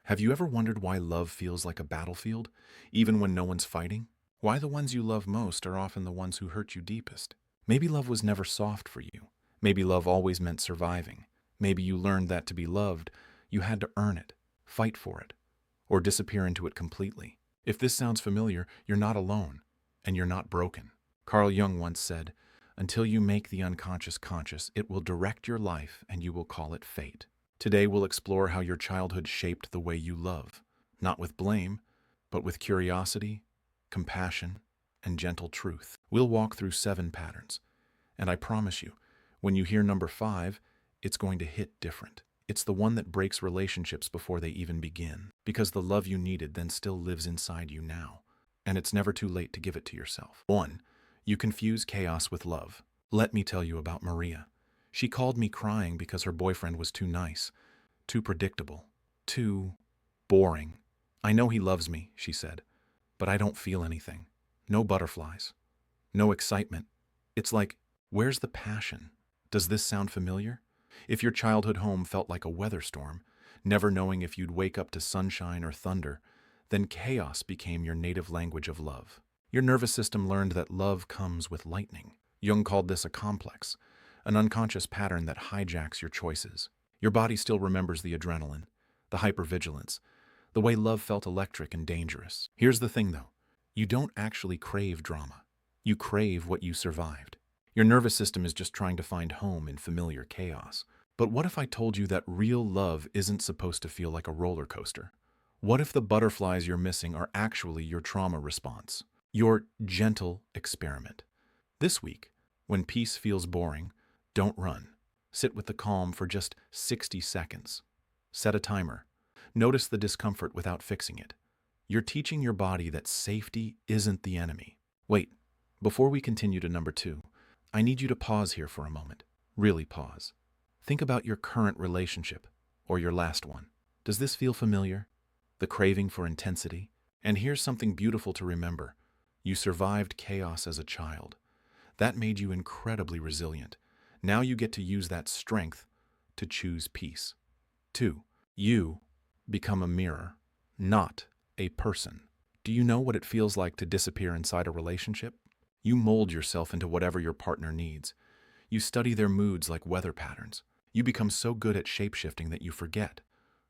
Have you ever wondered why love feels like a battlefield, even when no one's fighting? Why the ones you love most are often the ones who hurt you deepest? Maybe love was never soft for you. Maybe love always meant surviving. Maybe you learned that to be loved, you had to earn it, fight for it, or disappear into it completely. If this sounds familiar, you're not alone, and you're not broken. Carl Jung once said, "Until you make the unconscious conscious, it will direct your life and you will call it fate." Today we'll explore how your childhood shaped the way you love, not with blame, but with curiosity, compassion, and gentle truth. We'll walk through 7 patterns, and I promise you, when you hear number 5, it's going to hit different. It's the one that breaks relationships before they even begin, because the love you needed then still lives inside you now, and it's never too late to give it to yourself. 1. You confuse chaos with love. Let me tell you about Maria. She called me crying because her boyfriend was too nice, too predictable, too boring. "I know he loves me," she said, "but I don't feel anything. No butterflies. No excitement. It's like, where's the passion?" Does this sound familiar? If your childhood home felt like a weather storm, never knowing if you'd wake up to sunshine or thunder, then chaos became your native language of love. Your nervous system learned that love comes with lightning. Jung called this a complex, an unconscious pattern that hijacks your choices. Your body still remembers the adrenaline, the hypervigilance, the way love felt electric and dangerous. Here's the thing, though. You don't actually crave drama. You crave what you survived. Your nervous system is just trying to find home in familiar chaos. But what if I told you that real love isn't supposed to feel like a roller coaster? What if the butterflies you're missing are actually your trauma response? Your gentle experiment. This week, when peace feels boring, don't run. Sit with the calm for just 60 seconds. Set a timer. Notice the discomfort without fixing it. You're teaching your body that safety isn't the enemy. Wait, before we continue to number 2, I need you to pause here for a moment. Really pause. Think about your current relationship, or your last one. Does this feel familiar? The craving for intensity? And here's something beautiful to remember. You survived chaos as a child. That made you incredibly resilient. Now you get to use that strength to choose peace. 2. You become a mirror, not a person. Do you know what it feels like to disappear inside a relationship? You mold yourself into whatever your partner needs. You study their moods like weather patterns. You become so good at shapeshifting that you forget.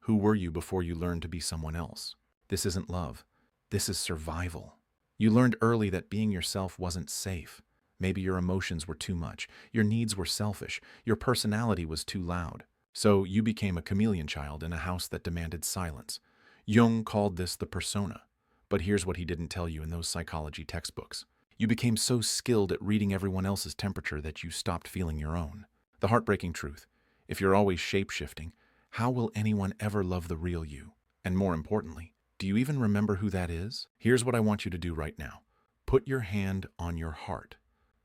Who were you before you learned to be someone else? This isn't love. This is survival. You learned early that being yourself wasn't safe. Maybe your emotions were too much, your needs were selfish, your personality was too loud. So you became a chameleon child in a house that demanded silence. Jung called this the persona. But here's what he didn't tell you in those psychology textbooks. You became so skilled at reading everyone else's temperature that you stopped feeling your own. The heartbreaking truth: if you're always shape-shifting, how will anyone ever love the real you? And more importantly, do you even remember who that is? Here's what I want you to do right now. Put your hand on your heart.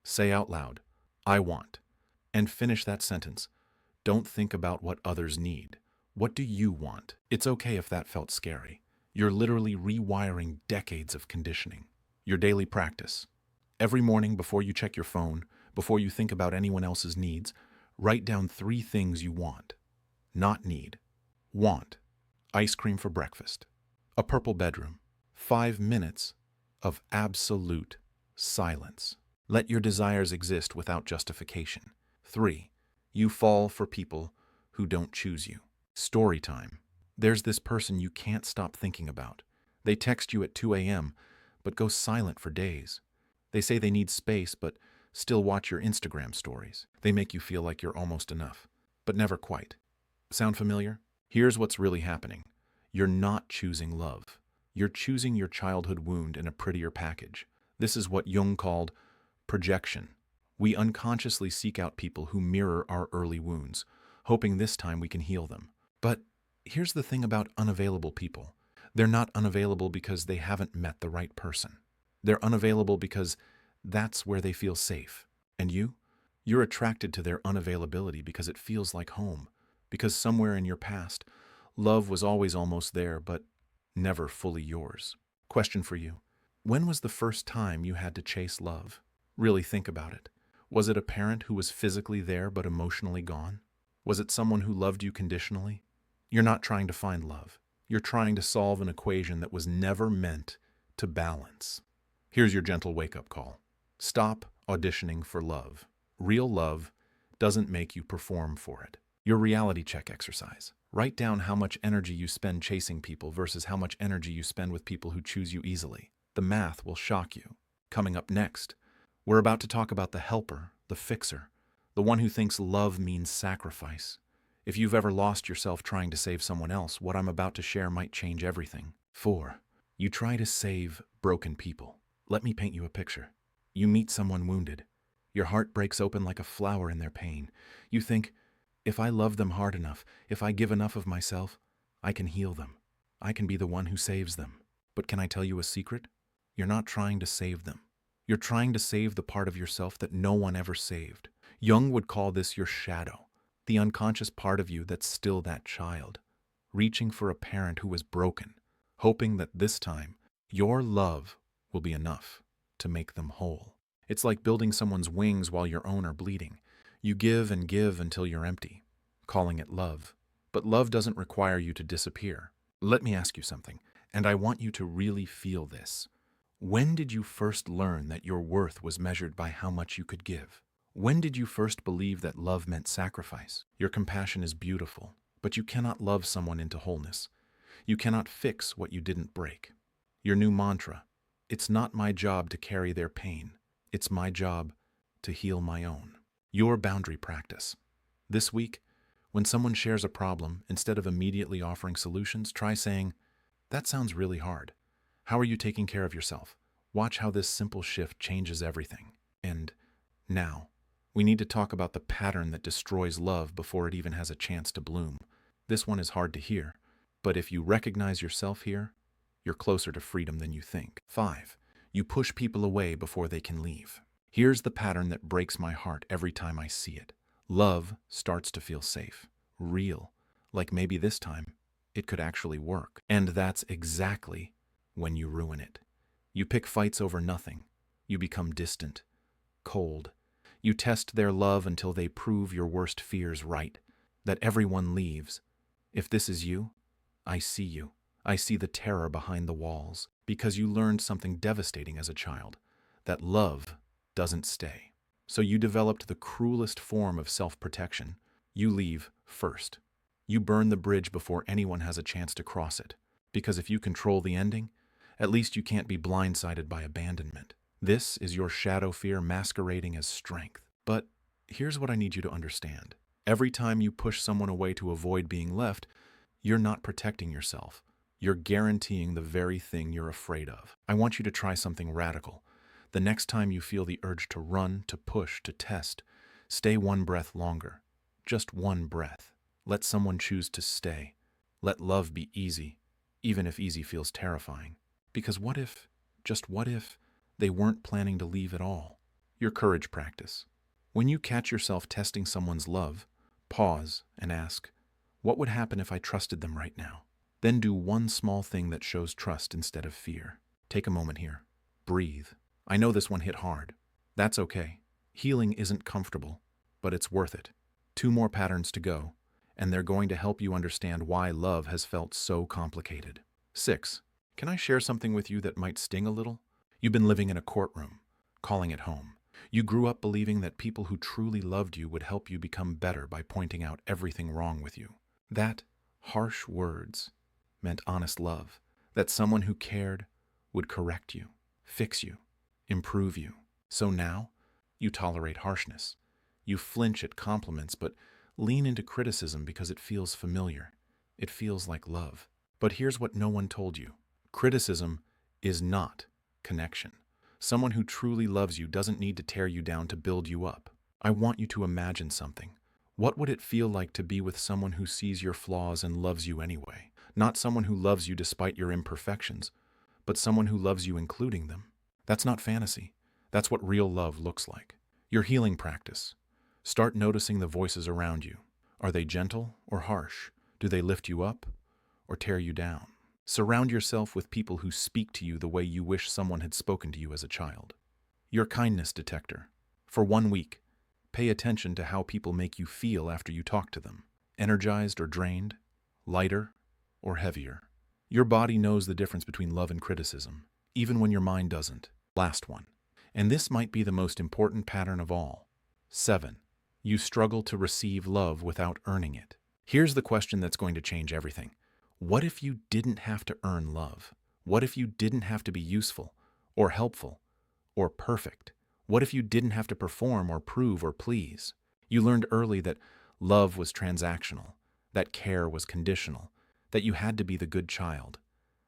Say out loud, "I want," and finish that sentence. Don't think about what others need. What do you want? It's okay if that felt scary. You're literally rewiring decades of conditioning. Your daily practice. Every morning before you check your phone, before you think about anyone else's needs, write down 3 things you want. Not need. Want. Ice cream for breakfast. A purple bedroom. 5 minutes of absolute silence. Let your desires exist without justification. 3. You fall for people who don't choose you. Story time. There's this person you can't stop thinking about. They text you at 2 a.m., but go silent for days. They say they need space, but still watch your Instagram stories. They make you feel like you're almost enough, but never quite. Sound familiar? Here's what's really happening. You're not choosing love. You're choosing your childhood wound in a prettier package. This is what Jung called projection. We unconsciously seek out people who mirror our early wounds, hoping this time we can heal them. But here's the thing about unavailable people. They're not unavailable because they haven't met the right person. They're unavailable because that's where they feel safe. And you? You're attracted to their unavailability because it feels like home. Because somewhere in your past, love was always almost there, but never fully yours. Question for you. When was the first time you had to chase love? Really think about it. Was it a parent who was physically there but emotionally gone? Was it someone who loved you conditionally? You're not trying to find love. You're trying to solve an equation that was never meant to balance. Here's your gentle wake-up call. Stop auditioning for love. Real love doesn't make you perform for it. Your reality check exercise. Write down how much energy you spend chasing people versus how much energy you spend with people who choose you easily. The math will shock you. Coming up next, we're about to talk about the helper, the fixer, the one who thinks love means sacrifice. If you've ever lost yourself trying to save someone else, what I'm about to share might change everything. 4. You try to save broken people. Let me paint you a picture. You meet someone wounded. Your heart breaks open like a flower in their pain. You think, if I love them hard enough, if I give enough of myself, I can heal them. I can be the one who saves them. But can I tell you a secret? You're not trying to save them. You're trying to save the part of yourself that no one ever saved. Jung would call this your shadow, the unconscious part of you that's still that child, reaching for a parent who was broken, hoping that this time your love will be enough to make them whole. It's like building someone's wings while your own are bleeding. You give and give until you're empty, calling it love. But love doesn't require you to disappear. Let me ask you something, and I want you to really feel this. When did you first learn that your worth was measured by how much you could give? When did you first believe that love meant sacrifice? Your compassion is beautiful, but you cannot love someone into wholeness. You cannot fix what you didn't break. Your new mantra, it's not my job to carry their pain. It's my job to heal my own. Your boundary practice. This week, when someone shares a problem, instead of immediately offering solutions, try saying, "That sounds really hard. How are you taking care of yourself?" Watch how this simple shift changes everything. And now, we need to talk about the pattern that destroys love before it even has a chance to bloom. This one is hard to hear, but if you recognize yourself here, you're closer to freedom than you think. 5. You push people away before they can leave. Here's the pattern that breaks my heart every time I see it. Love starts to feel safe, real, like maybe this time it could actually work. And that's exactly when you ruin it. You pick fights over nothing. You become distant, cold. You test their love until they prove your worst fears right, that everyone leaves. If this is you, I see you. I see the terror behind the walls, because you learned something devastating as a child, that love doesn't stay. So you developed the cruelest form of self-protection. You leave first. You burn the bridge before anyone has a chance to cross it, because if you control the ending, at least you can't be blindsided by abandonment. This is your shadow fear masquerading as strength. But here's what I need you to understand. Every time you push someone away to avoid being left, you're not protecting yourself. You're guaranteeing the very thing you're afraid of. I want you to try something radical. The next time you feel the urge to run, to push, to test, stay one breath longer. Just one breath. Let someone choose to stay. Let love be easy, even if easy feels terrifying. Because what if, just what if, they weren't planning to leave at all? Your courage practice. When you catch yourself testing someone's love, pause and ask, what would happen if I trusted them right now? Then do one small thing that shows trust instead of fear. Take a moment here. Breathe. I know this one hit hard. That's okay. Healing isn't comfortable, but it's worth it. 2 more patterns to go, and they're going to help you understand why love has felt so complicated. 6. Can I share something with you that might sting a little? You've been living in a courtroom, calling it home. You grew up believing that people who truly loved you would help you become better by pointing out everything wrong with you. That harsh words meant honest love, that someone who cared would correct you, fix you, improve you. So now, you tolerate harshness. You flinch at compliments, but lean into criticism because it feels familiar. It feels like love. But here's what no one told you. Criticism is not connection. Someone who truly loves you doesn't need to tear you down to build you up. I want you to imagine something. What would it feel like to be with someone who sees your flaws and loves you anyway? Not someone who loves you despite your imperfections, but someone who loves you including them. That's not fantasy. That's what real love looks like. Your healing practice. Start noticing the voices around you. Are they gentle or harsh? Do they lift you up or tear you down? Surround yourself with people who speak to you the way you wish someone had spoken to you as a child. Your kindness detector. For 1 week, pay attention to how people make you feel after you talk to them. Energized or drained? Lighter or heavier? Your body knows the difference between love and criticism, even when your mind doesn't. Last one. And this might be the most important pattern of all. 7. You struggle to receive love without earning it. Here's the question that's going to change everything. What if you didn't have to earn love? What if you didn't have to be useful, or helpful, or perfect? What if you didn't have to perform or prove or please? You learned early that love was transactional, that care was conditional, that you had to be the good child,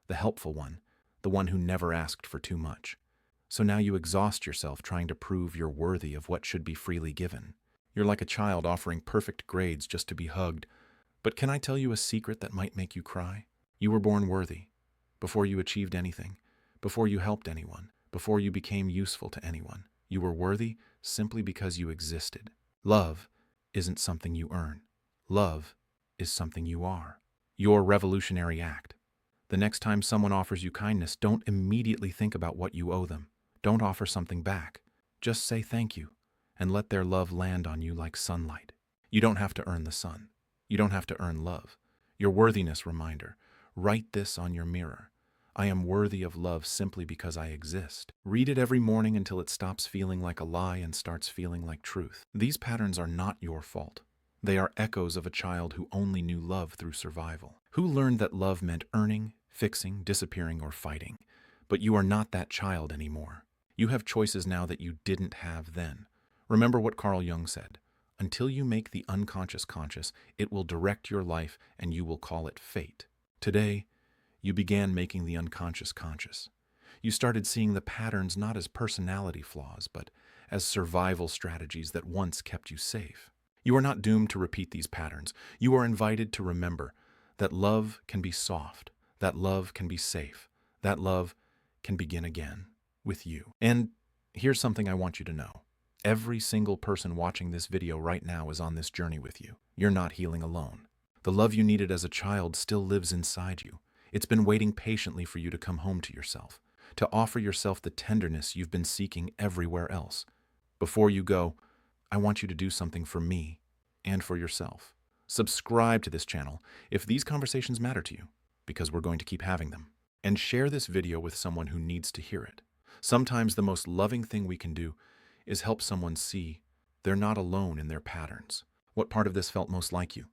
the helpful one, the one who never asked for too much. So now you exhaust yourself trying to prove you're worthy of what should be freely given. You're like a child offering perfect grades just to be hugged. But can I tell you a secret that might make you cry? You were born worthy, before you achieved anything, before you helped anyone, before you became useful to anyone. You were worthy simply because you existed. Love isn't something you earn. Love is something you are. Your revolutionary act. The next time someone offers you kindness, don't immediately think about what you owe them. Don't offer something back. Just say thank you and let their love land on you like sunlight. You don't have to earn the sun. You don't have to earn love. Your worthiness reminder. Write this on your mirror. I am worthy of love simply because I exist. Read it every morning until it stops feeling like a lie and starts feeling like truth. These patterns are not your fault. They are echoes of a child who only knew love through survival, who learned that love meant earning, fixing, disappearing, or fighting. But you are not that child anymore. You have choices now that you didn't have then. Remember what Carl Jung said. Until you make the unconscious conscious, it will direct your life and you will call it fate. Today, you began making the unconscious conscious. You started seeing the patterns not as personality flaws, but as survival strategies that once kept you safe. You are not doomed to repeat these patterns. You are invited to remember that love can be soft, that love can be safe, that love can begin again with you. And here's something I want you to know. Every single person watching this video right now is on this journey with you. You're not healing alone. The love you needed as a child still lives inside you. It's been waiting patiently for you to come home to yourself, to offer yourself the tenderness you've been seeking everywhere else. Before you go, I want you to do something for me and for yourself. Subscribe to this channel if these conversations matter to you, because we're going to keep having them. And share this video with someone who needs to hear it. Sometimes the most loving thing we can do is help someone see they're not alone in their patterns. What part of this felt most like you?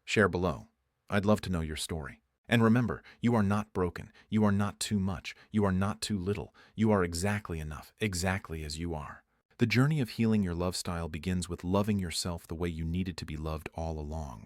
Share below. I'd love to know your story. And remember, you are not broken. You are not too much. You are not too little. You are exactly enough, exactly as you are. The journey of healing your love style begins with loving yourself the way you needed to be loved all along.